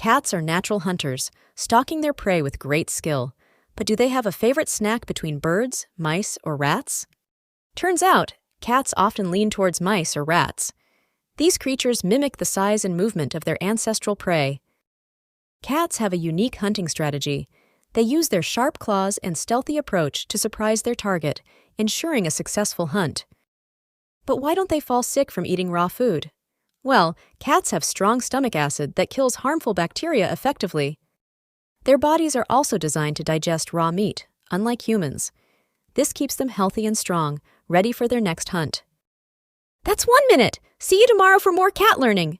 Cats are natural hunters, stalking their prey with great skill. But do they have a favorite snack between birds, mice, or rats? Turns out, cats often lean towards mice or rats. These creatures mimic the size and movement of their ancestral prey. Cats have a unique hunting strategy. They use their sharp claws and stealthy approach to surprise their target, ensuring a successful hunt. But why don't they fall sick from eating raw food? Well, cats have strong stomach acid that kills harmful bacteria effectively. Their bodies are also designed to digest raw meat, unlike humans. This keeps them healthy and strong, ready for their next hunt. That's 1 minute! See you tomorrow for more cat learning!